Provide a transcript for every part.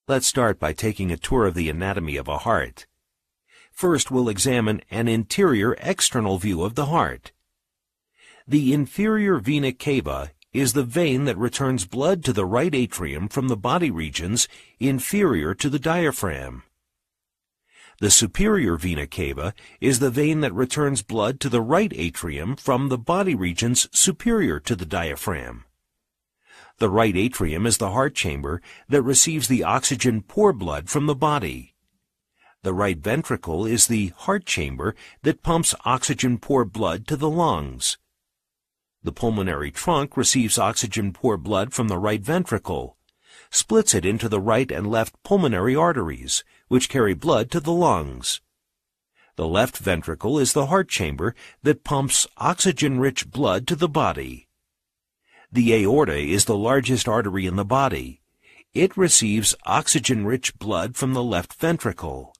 Let's start by taking a tour of the anatomy of a heart. First, we'll examine an interior external view of the heart. The inferior vena cava is the vein that returns blood to the right atrium from the body regions inferior to the diaphragm. The superior vena cava is the vein that returns blood to the right atrium from the body regions superior to the diaphragm. The right atrium is the heart chamber that receives the oxygen-poor blood from the body. The right ventricle is the heart chamber that pumps oxygen-poor blood to the lungs. The pulmonary trunk receives oxygen-poor blood from the right ventricle, splits it into the right and left pulmonary arteries, which carry blood to the lungs. The left ventricle is the heart chamber that pumps oxygen-rich blood to the body. The aorta is the largest artery in the body. It receives oxygen-rich blood from the left ventricle.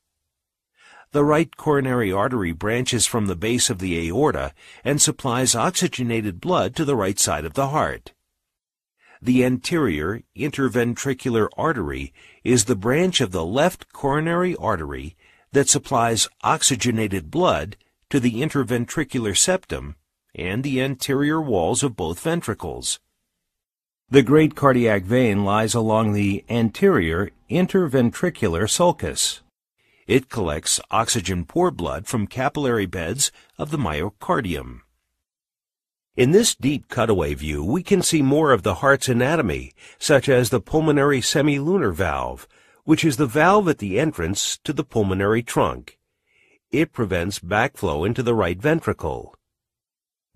The right coronary artery branches from the base of the aorta and supplies oxygenated blood to the right side of the heart. The anterior interventricular artery is the branch of the left coronary artery that supplies oxygenated blood to the interventricular septum and the anterior walls of both ventricles. The great cardiac vein lies along the anterior interventricular sulcus. It collects oxygen-poor blood from capillary beds of the myocardium. In this deep cutaway view, we can see more of the heart's anatomy, such as the pulmonary semilunar valve, which is the valve at the entrance to the pulmonary trunk. It prevents backflow into the right ventricle.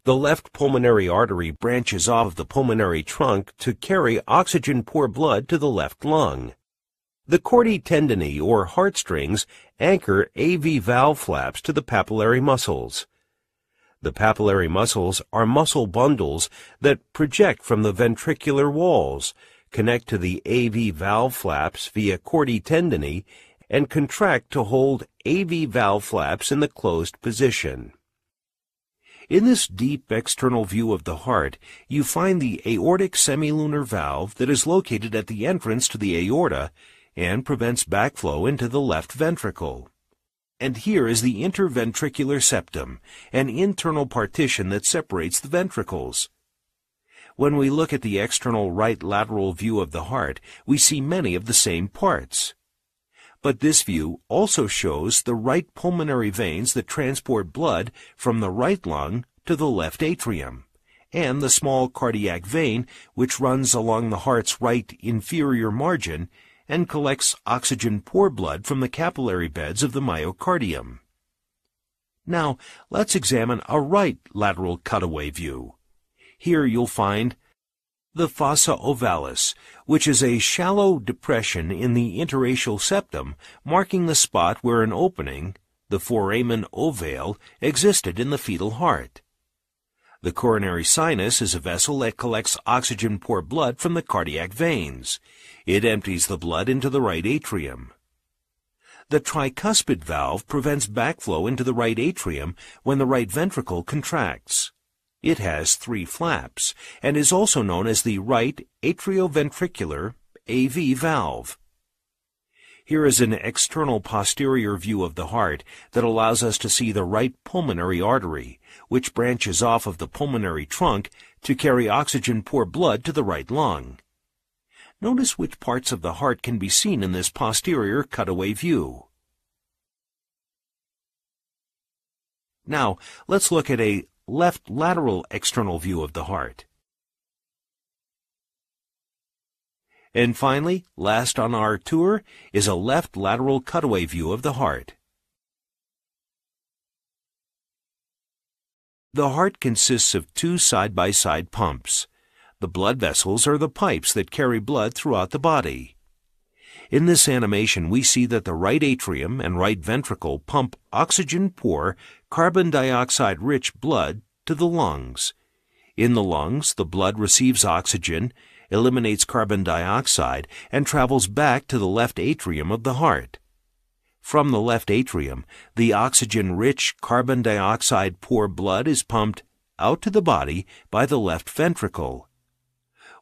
The left pulmonary artery branches off of the pulmonary trunk to carry oxygen-poor blood to the left lung. The chordae tendineae, or heartstrings, anchor AV valve flaps to the papillary muscles. The papillary muscles are muscle bundles that project from the ventricular walls, connect to the AV valve flaps via chordae tendineae, and contract to hold AV valve flaps in the closed position. In this deep external view of the heart, you find the aortic semilunar valve that is located at the entrance to the aorta and prevents backflow into the left ventricle. And here is the interventricular septum, an internal partition that separates the ventricles. When we look at the external right lateral view of the heart, we see many of the same parts. But this view also shows the right pulmonary veins that transport blood from the right lung to the left atrium, and the small cardiac vein which runs along the heart's right inferior margin and collects oxygen-poor blood from the capillary beds of the myocardium. Now, let's examine a right lateral cutaway view. Here you'll find the fossa ovalis, which is a shallow depression in the interacial septum, marking the spot where an opening, the foramen ovale, existed in the fetal heart. The coronary sinus is a vessel that collects oxygen-poor blood from the cardiac veins. It empties the blood into the right atrium. The tricuspid valve prevents backflow into the right atrium when the right ventricle contracts. It has 3 flaps and is also known as the right atrioventricular AV valve. Here is an external posterior view of the heart that allows us to see the right pulmonary artery, which branches off of the pulmonary trunk to carry oxygen-poor blood to the right lung. Notice which parts of the heart can be seen in this posterior cutaway view. Now, let's look at a left lateral external view of the heart. And finally, last on our tour, is a left lateral cutaway view of the heart. The heart consists of 2 side-by-side pumps. The blood vessels are the pipes that carry blood throughout the body. In this animation, we see that the right atrium and right ventricle pump oxygen-poor, carbon dioxide-rich blood to the lungs. In the lungs, the blood receives oxygen, eliminates carbon dioxide, and travels back to the left atrium of the heart. From the left atrium, the oxygen-rich, carbon dioxide-poor blood is pumped out to the body by the left ventricle.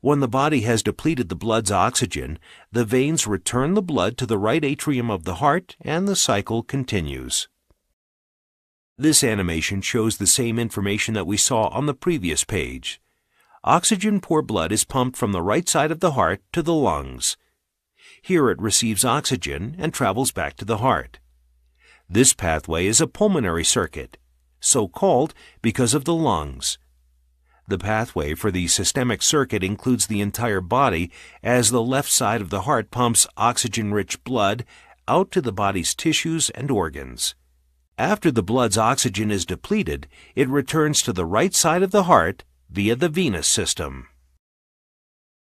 When the body has depleted the blood's oxygen, the veins return the blood to the right atrium of the heart and the cycle continues. This animation shows the same information that we saw on the previous page. Oxygen-poor blood is pumped from the right side of the heart to the lungs. Here it receives oxygen and travels back to the heart. This pathway is a pulmonary circuit, so called because of the lungs. The pathway for the systemic circuit includes the entire body, as the left side of the heart pumps oxygen-rich blood out to the body's tissues and organs. After the blood's oxygen is depleted, it returns to the right side of the heart via the venous system.